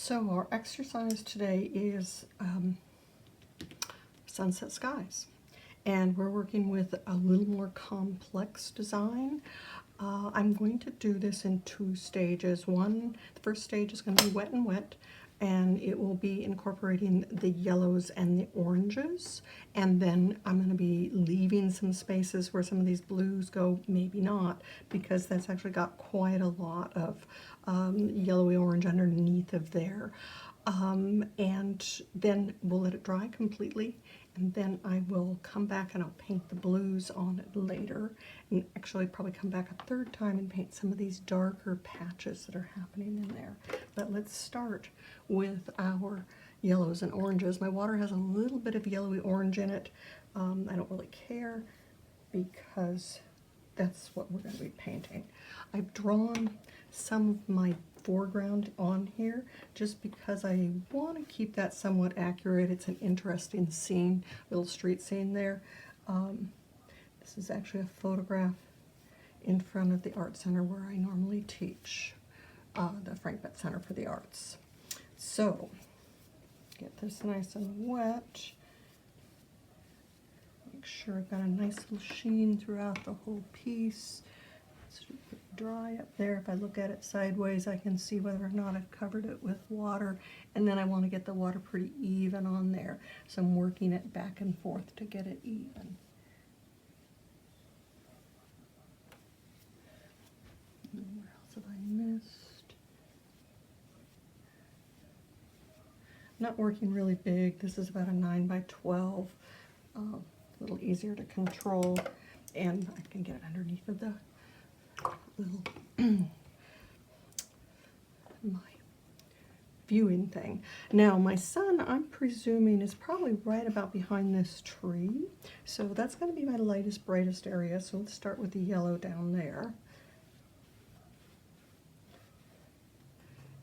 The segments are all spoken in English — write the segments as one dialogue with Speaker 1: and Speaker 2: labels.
Speaker 1: So our exercise today is sunset skies, and we're working with a little more complex design. I'm going to do this in two stages. The first stage is going to be wet and wet, and it will be incorporating the yellows and the oranges, and then I'm going to be leaving some spaces where some of these blues go, maybe not, because that's actually got quite a lot of yellowy orange underneath of there. And then we'll let it dry completely, and then I will come back and I'll paint the blues on it later, and actually probably come back a third time and paint some of these darker patches that are happening in there. But let's start with our yellows and oranges. My water has a little bit of yellowy orange in it. I don't really care because that's what we're going to be painting. I've drawn some of my foreground on here just because I want to keep that somewhat accurate. It's an interesting scene, little street scene there. This is actually a photograph in front of the Art Center where I normally teach, the Frank Betts Center for the Arts. So, get this nice and wet. Make sure I've got a nice little sheen throughout the whole piece. It's dry up there. If I look at it sideways, I can see whether or not I've covered it with water. And then I want to get the water pretty even on there. So I'm working it back and forth to get it even. Where else have I missed? I'm not working really big. This is about a 9 by 12. A little easier to control. And I can get it underneath of the little my viewing thing. Now my sun, I'm presuming, is probably right about behind this tree, so that's going to be my lightest, brightest area. So let's start with the yellow down there,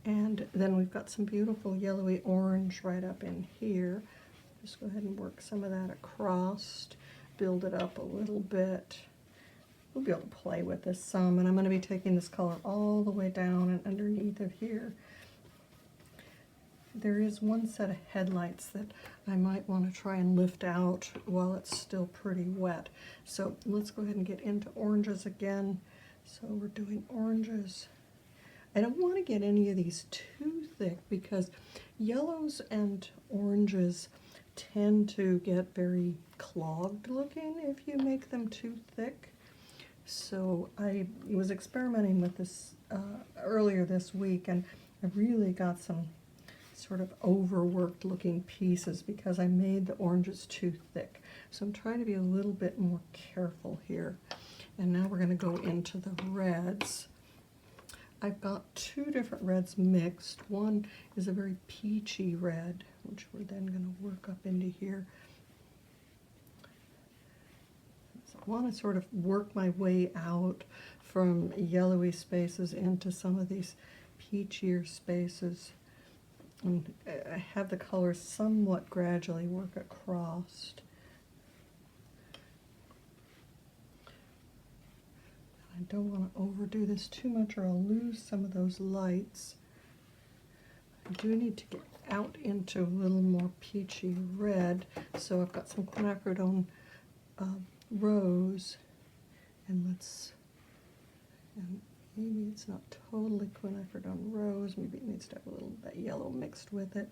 Speaker 1: and then we've got some beautiful yellowy orange right up in here. Just go ahead and work some of that across, build it up a little bit. We'll be able to play with this some, and I'm going to be taking this color all the way down and underneath of here. There is one set of headlights that I might want to try and lift out while it's still pretty wet. So let's go ahead and get into oranges again. So we're doing oranges. I don't want to get any of these too thick because yellows and oranges tend to get very clogged looking if you make them too thick. So I was experimenting with this earlier this week, and I really got some sort of overworked looking pieces because I made the oranges too thick. So I'm trying to be a little bit more careful here. And now we're going to go into the reds. I've got two different reds mixed. One is a very peachy red, which we're then going to work up into here. I want to sort of work my way out from yellowy spaces into some of these peachier spaces, and I have the colors somewhat gradually work across. I don't want to overdo this too much or I'll lose some of those lights. I do need to get out into a little more peachy red, so I've got some quinacridone rose, and maybe it's not totally quinacridone rose, maybe it needs to have a little bit yellow mixed with it.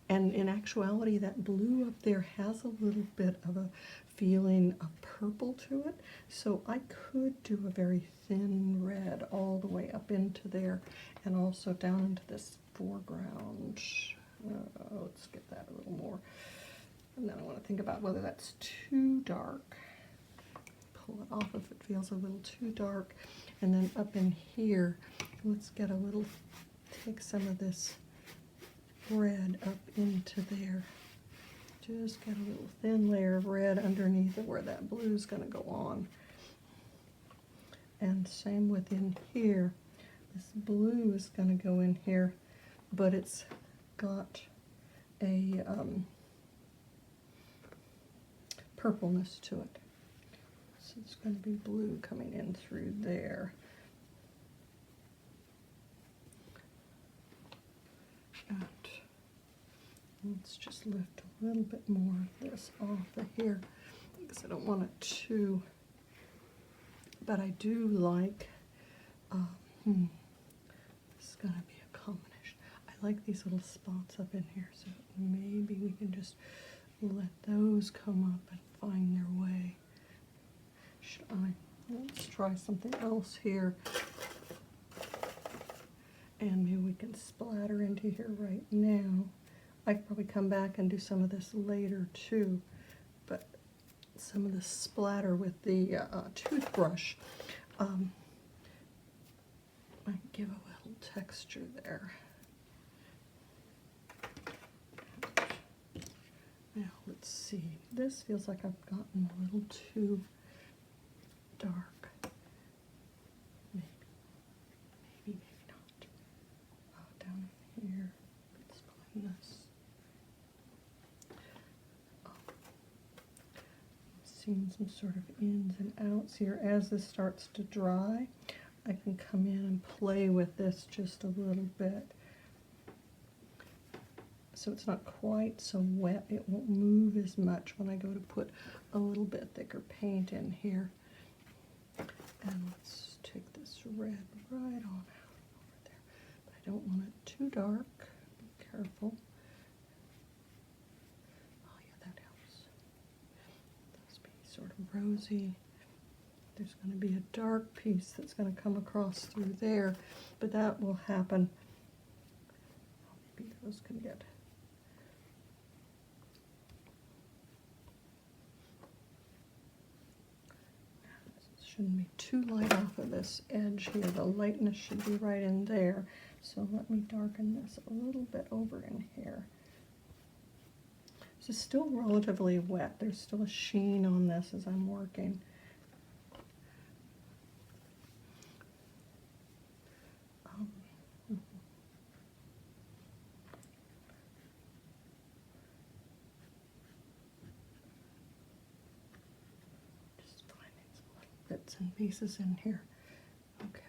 Speaker 1: And in actuality, that blue up there has a little bit of a feeling of purple to it, so I could do a very thin red all the way up into there and also down into this foreground. Let's get that a little more. And then I want to think about whether that's too dark. Pull it off if it feels a little too dark. And then up in here, let's get a little, take some of this red up into there. Just get a little thin layer of red underneath of where that blue is going to go on. And same within here. This blue is going to go in here, but it's got a purpleness to it. So it's going to be blue coming in through there. Let's just lift a little bit more of this off of here because I don't want it too, but I do like, this is going to be a combination. I like these little spots up in here, so maybe we can just let those come up and find their way. Should I? Let's try something else here. And maybe we can splatter into here right now. I could probably come back and do some of this later too, but some of the splatter with the toothbrush might give a little texture there. Now let's see. This feels like I've gotten a little too dark. Maybe not. Down here, let's blend this. Seeing some sort of ins and outs here. As this starts to dry, I can come in and play with this just a little bit. So it's not quite so wet. It won't move as much when I go to put a little bit thicker paint in here. And let's take this red right on out over there. But I don't want it too dark. Be careful. Oh yeah, that helps. Those be sort of rosy. There's going to be a dark piece that's going to come across through there, but that will happen. Oh, maybe those can get. Shouldn't be too light off of this edge here. The lightness should be right in there. So let me darken this a little bit over in here. This is still relatively wet. There's still a sheen on this as I'm working. Bits and pieces in here. Okay.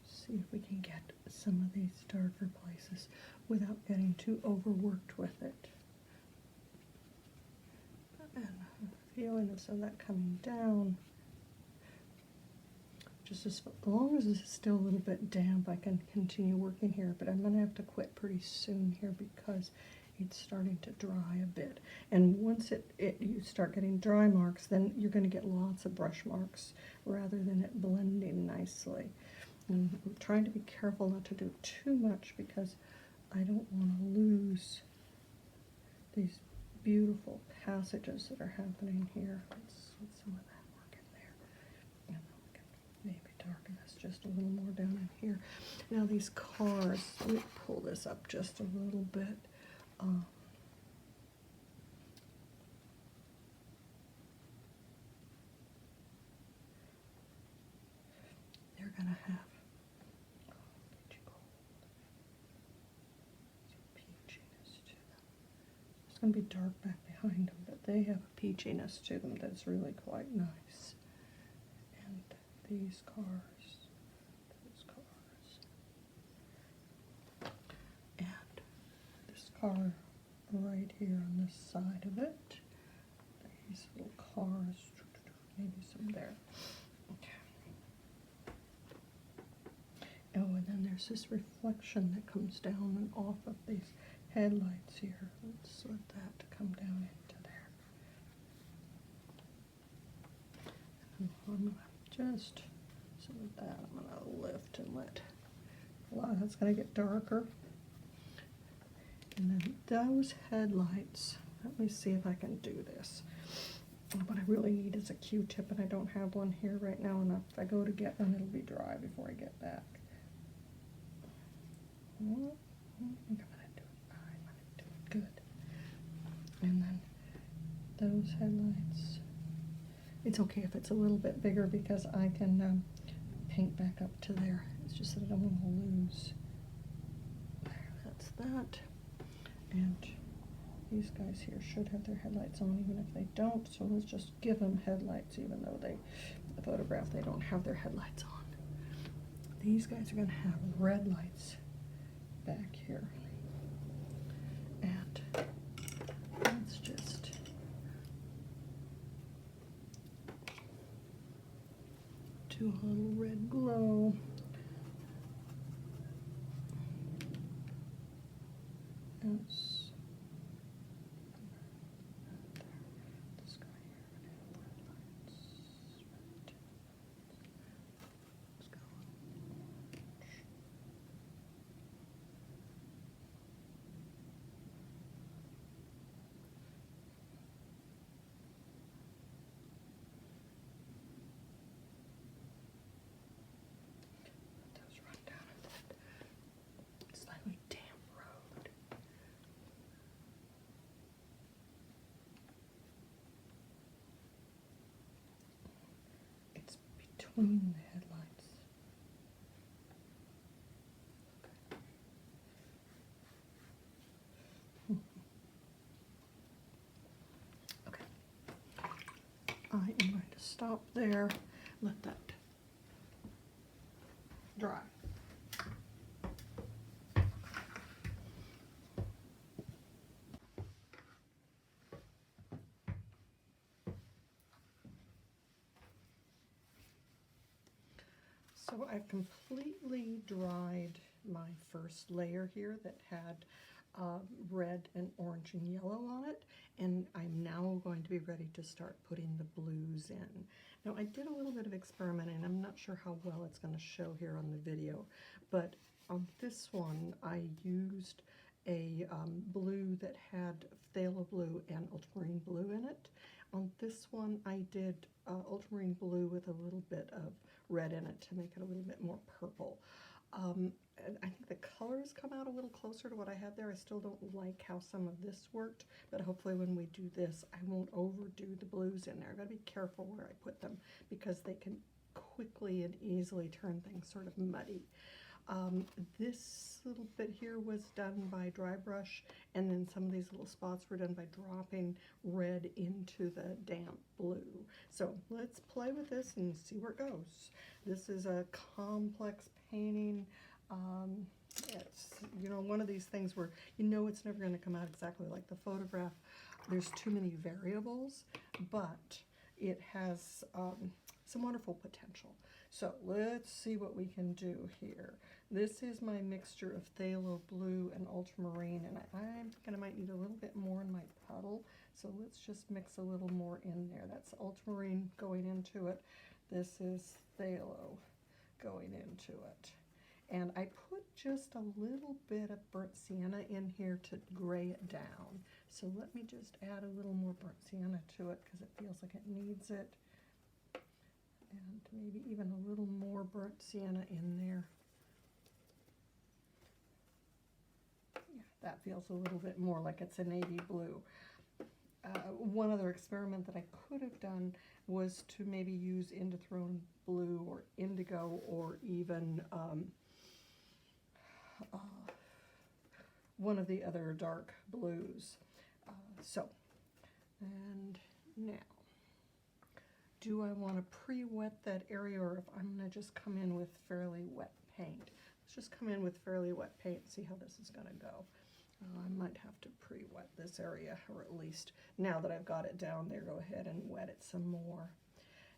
Speaker 1: See if we can get some of these darker places without getting too overworked with it. And a feeling of some of that coming down. Just as long as it's still a little bit damp, I can continue working here, but I'm going to have to quit pretty soon here because it's starting to dry a bit. And once you start getting dry marks, then you're going to get lots of brush marks rather than it blending nicely. And I'm trying to be careful not to do too much because I don't want to lose these beautiful passages that are happening here. Let's let some of that work in there. And then we can maybe darken this just a little more down in here. Now these cars, let me pull this up just a little bit. They're going to have it's going to be dark back behind them, but they have a peachiness to them that's really quite nice. And these cars, those cars, and this car right here on this side of it, these little cars, maybe some there. Okay. Oh, and then there's this reflection that comes down and off of these headlights here. Let's let that come down into there. And I'm going to just, some of that I'm going to lift and let, a lot of that's going to get darker. And then those headlights, let me see if I can do this. What I really need is a Q-tip, and I don't have one here right now, and if I go to get one, it'll be dry before I get back. Well, I think I'm going to do it. I'm going to do it good. And then those headlights. It's okay if it's a little bit bigger because I can paint back up to there. It's just that I don't want to lose. There, that's that. And these guys here should have their headlights on even if they don't, so let's just give them headlights even though the photograph they don't have their headlights on. These guys are going to have red lights back here. And let's just do a little red glow. This guy here would have red lights. Let's go orange. Let those run down at that slightly damp road. It's between the headlights. Okay. I am going to stop there, let that dry. So I've completely dried my first layer here that had red and orange and yellow on it, and I'm now going to be ready to start putting the blues in. Now I did a little bit of experimenting. I'm not sure how well it's going to show here on the video, but on this one I used a blue that had phthalo blue and ultramarine blue in it. On this one I did ultramarine blue with a little bit of red in it to make it a little bit more purple. And I think the colors come out a little closer to what I had there. I still don't like how some of this worked, but hopefully when we do this, I won't overdo the blues in there. I've got to be careful where I put them because they can quickly and easily turn things sort of muddy. This little bit here was done by dry brush, and then some of these little spots were done by dropping red into the damp blue. So let's play with this and see where it goes. This is a complex painting. It's, you know, one of these things where you know it's never going to come out exactly like the photograph. There's too many variables, but it has some wonderful potential. So let's see what we can do here. This is my mixture of phthalo blue and ultramarine, and I'm thinking I might need a little bit more in my puddle, so let's just mix a little more in there. That's ultramarine going into it. This is phthalo going into it. And I put just a little bit of burnt sienna in here to gray it down. So let me just add a little more burnt sienna to it because it feels like it needs it. And maybe even a little more burnt sienna in there. Yeah, that feels a little bit more like it's a navy blue. One other experiment that I could have done was to maybe use indithrone blue or indigo or even one of the other dark blues. And now, do I want to pre-wet that area, or if I'm going to just come in with fairly wet paint? Let's just come in with fairly wet paint and see how this is going to go. I might have to pre-wet this area, or at least now that I've got it down there, go ahead and wet it some more.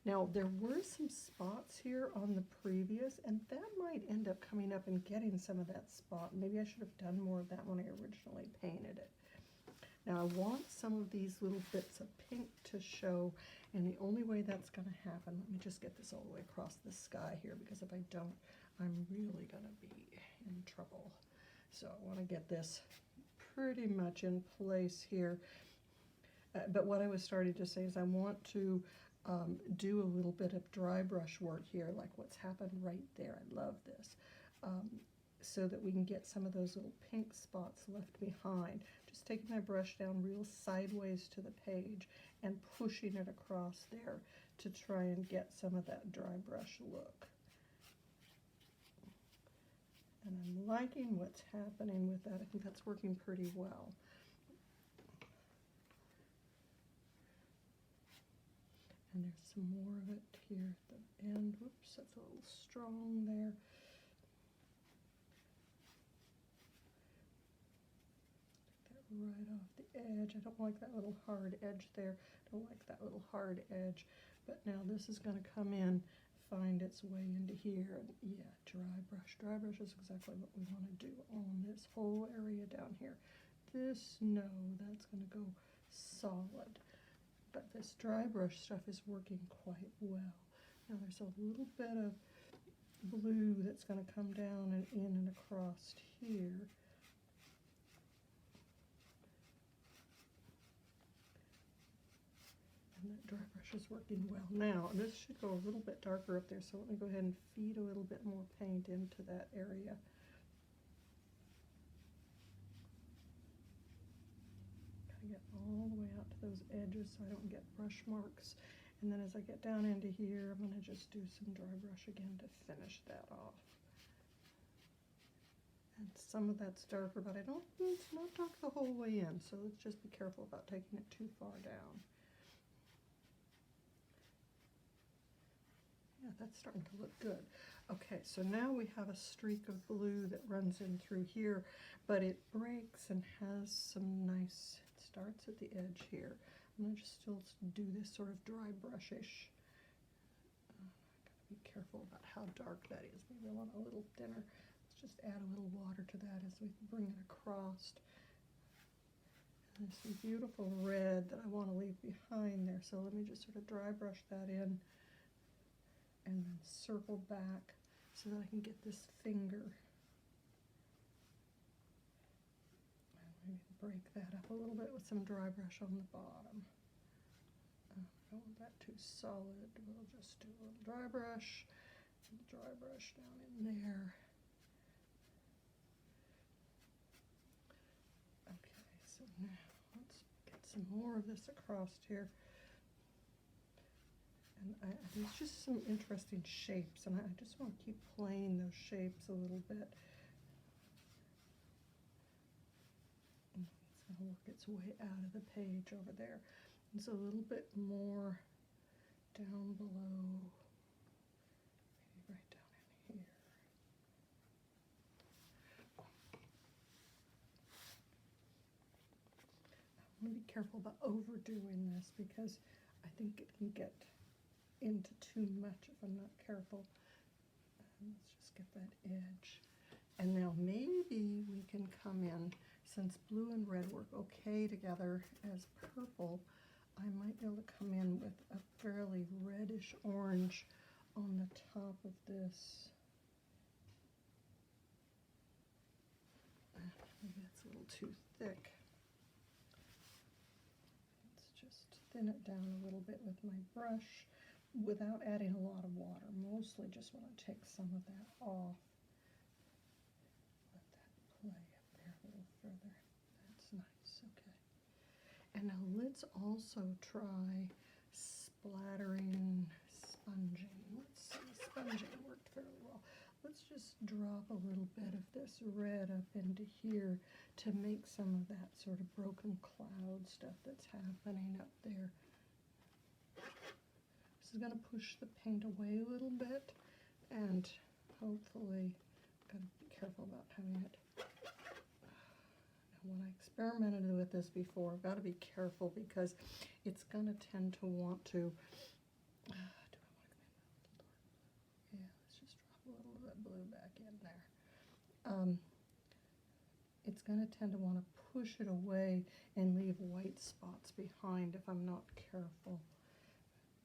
Speaker 1: Now, there were some spots here on the previous, and that might end up coming up and getting some of that spot. Maybe I should have done more of that when I originally painted it. Now, I want some of these little bits of pink to show, and the only way that's going to happen, let me just get this all the way across the sky here, because if I don't, I'm really going to be in trouble. So I want to get this pretty much in place here. But what I was starting to say is I want to do a little bit of dry brush work here, like what's happened right there. I love this. So that we can get some of those little pink spots left behind. Just taking my brush down real sideways to the page and pushing it across there to try and get some of that dry brush look. liking what's happening with that. I think that's working pretty well. And there's some more of it here at the end. Whoops, that's a little strong there. Take that right off the edge. I don't like that little hard edge there. I don't like that little hard edge. But now this is going to come in, find its way into here. And yeah, dry brush. Dry brush is exactly what we want to do on this whole area down here. This, no, that's going to go solid. But this dry brush stuff is working quite well. Now there's a little bit of blue that's going to come down and in and across here. And that dry brush is working well. Now this should go a little bit darker up there, so let me go ahead and feed a little bit more paint into that area. Get all the way out to those edges so I don't get brush marks. And then as I get down into here, I'm going to just do some dry brush again to finish that off. And some of that's darker, but it's not dark the whole way in, so let's just be careful about taking it too far down. Yeah, that's starting to look good. Okay, so now we have a streak of blue that runs in through here, but it breaks and has some nice, it starts at the edge here. I'm going to just still do this sort of dry brushish. I've got to be careful about how dark that is. Maybe I want a little thinner. Let's just add a little water to that as we bring it across. And there's some beautiful red that I want to leave behind there, so let me just sort of dry brush that in. And then circle back so that I can get this finger. And maybe break that up a little bit with some dry brush on the bottom. I don't want that too solid. We'll just do a little dry brush down in there. Okay, so now let's get some more of this across here. And there's just some interesting shapes, and I just want to keep playing those shapes a little bit. And it's going to work its way out of the page over there. It's a little bit more down below, maybe right down in here. I want to be careful about overdoing this because I think it can get into too much if I'm not careful. Let's just get that edge. And now maybe we can come in, since blue and red work okay together as purple, I might be able to come in with a fairly reddish orange on the top of this. Maybe that's a little too thick. Let's just thin it down a little bit with my brush, without adding a lot of water. Mostly just want to take some of that off. Let that play up there a little further. That's nice, okay. And now let's also try splattering sponging. Let's see, sponging worked fairly well. Let's just drop a little bit of this red up into here to make some of that sort of broken cloud stuff that's happening up there. This is going to push the paint away a little bit, and hopefully, got to be careful about having it. Now, when I experimented with this before, I've got to be careful because it's going to tend to want to. Do I want to come in with a little dark blue? Yeah, let's just drop a little of that blue back in there. It's going to tend to want to push it away and leave white spots behind if I'm not careful.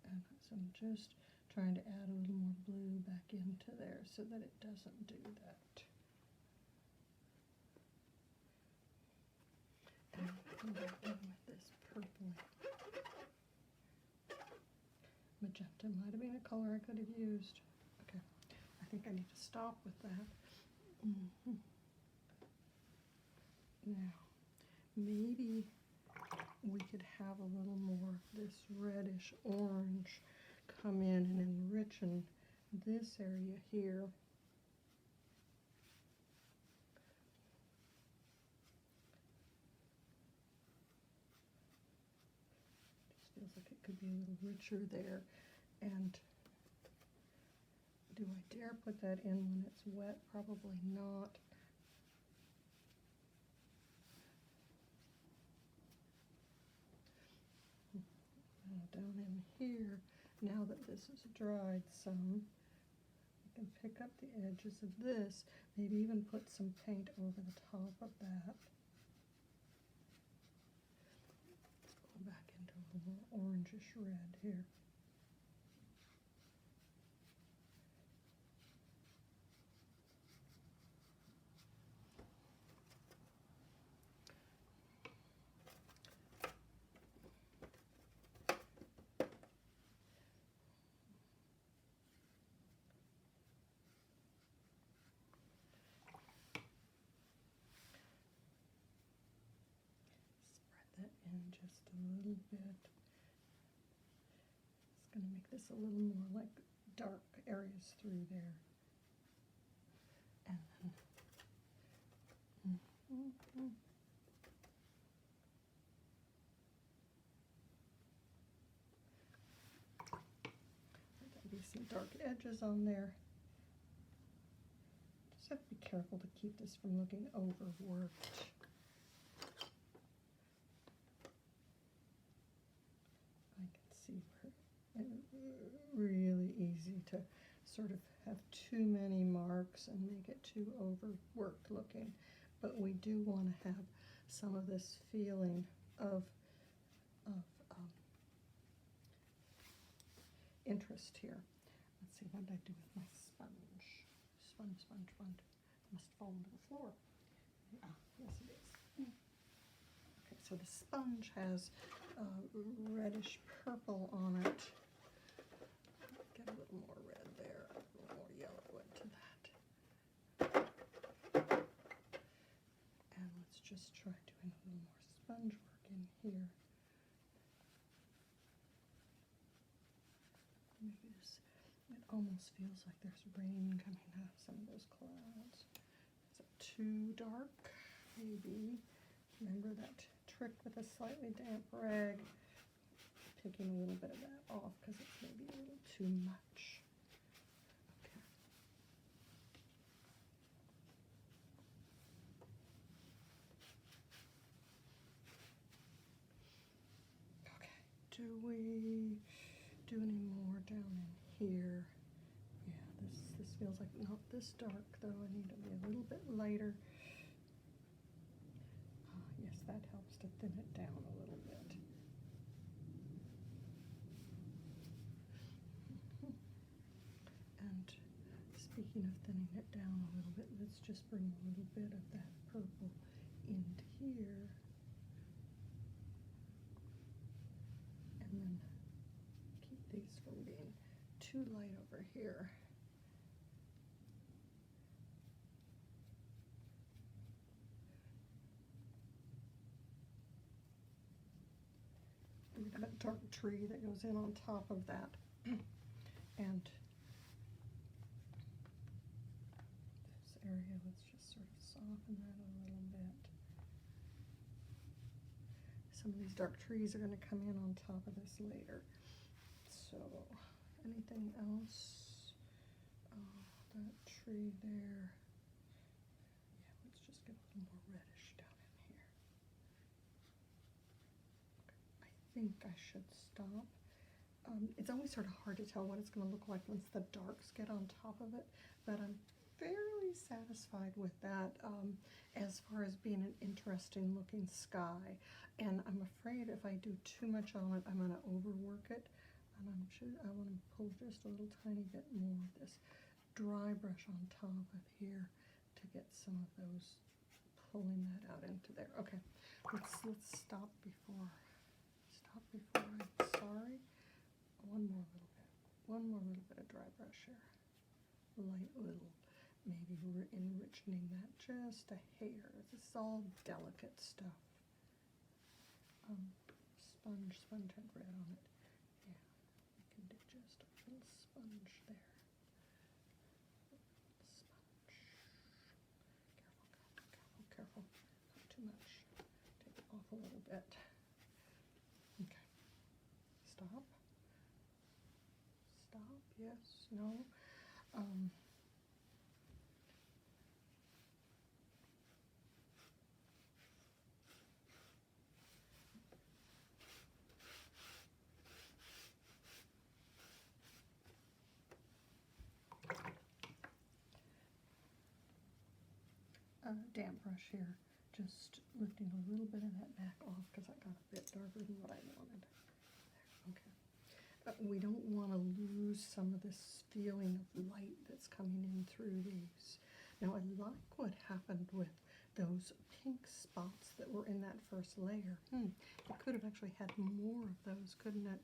Speaker 1: And so I'm just trying to add a little more blue back into there so that it doesn't do that. And I'll come back in with this purple. Magenta might have been a color I could have used. Okay, I think I need to stop with that. Now, maybe we could have a little more of this reddish orange come in and enrich in this area here. feels like it could be a little richer there. And do I dare put that in when it's wet? Probably not. Down in here, now that this is dried some, you can pick up the edges of this, maybe even put some paint over the top of that. Let's go back into a little orangish red here. That in just a little bit. It's going to make this a little more like dark areas through there. And then there'll be some dark edges on there. Just have to be careful to keep this from looking overworked. See where it's really easy to sort of have too many marks and make it too overworked looking, but we do want to have some of this feeling of interest here. Let's see, what did I do with my sponge? Sponge. It must fall into the floor. Ah, yes it is. Okay, so the sponge has reddish purple on it. Get a little more red there, a little more yellow into that. And let's just try doing a little more sponge work in here. Maybe this, it almost feels like there's rain coming out of some of those clouds. Is it too dark? Maybe. Remember that trick with a slightly damp rag? Taking a little bit of that off because it's maybe a little too much. Okay. Okay. Do we do any more down in here? Yeah, this feels like not this dark though. I need to be a little bit lighter. Yes, that helps to thin it down a little bit. And speaking of thinning it down a little bit, let's just bring a little bit of that purple into here. And then keep these from being too light over here. We've got a dark tree that goes in on top of that. And this area, let's just sort of soften that a little bit. Some of these dark trees are going to come in on top of this later. So, anything else? Oh, that tree there. Yeah, let's just get a little more reddish down in here. I think I should stop. It's always sort of hard to tell what it's going to look like once the darks get on top of it, but I'm fairly satisfied with that as far as being an interesting looking sky. And I'm afraid if I do too much on it, I'm going to overwork it. And I want to pull just a little tiny bit more of this dry brush on top of here to get some of those, pulling that out into there. Okay, let's stop before I'm sorry. One more little bit of dry brush here. Light little. Maybe we're enriching that just a hair. This is all delicate stuff. Sponge had red on it. Yeah, you can do just a little sponge there. Sponge. Careful. Not too much. Take it off a little bit. Okay. Stop. Stop, yes, no. Um, damp brush here, just lifting a little bit of that back off because that got a bit darker than what I wanted. There, okay. We don't want to lose some of this feeling of light that's coming in through these. Now I like what happened with those pink spots that were in that first layer. It could have actually had more of those, couldn't it?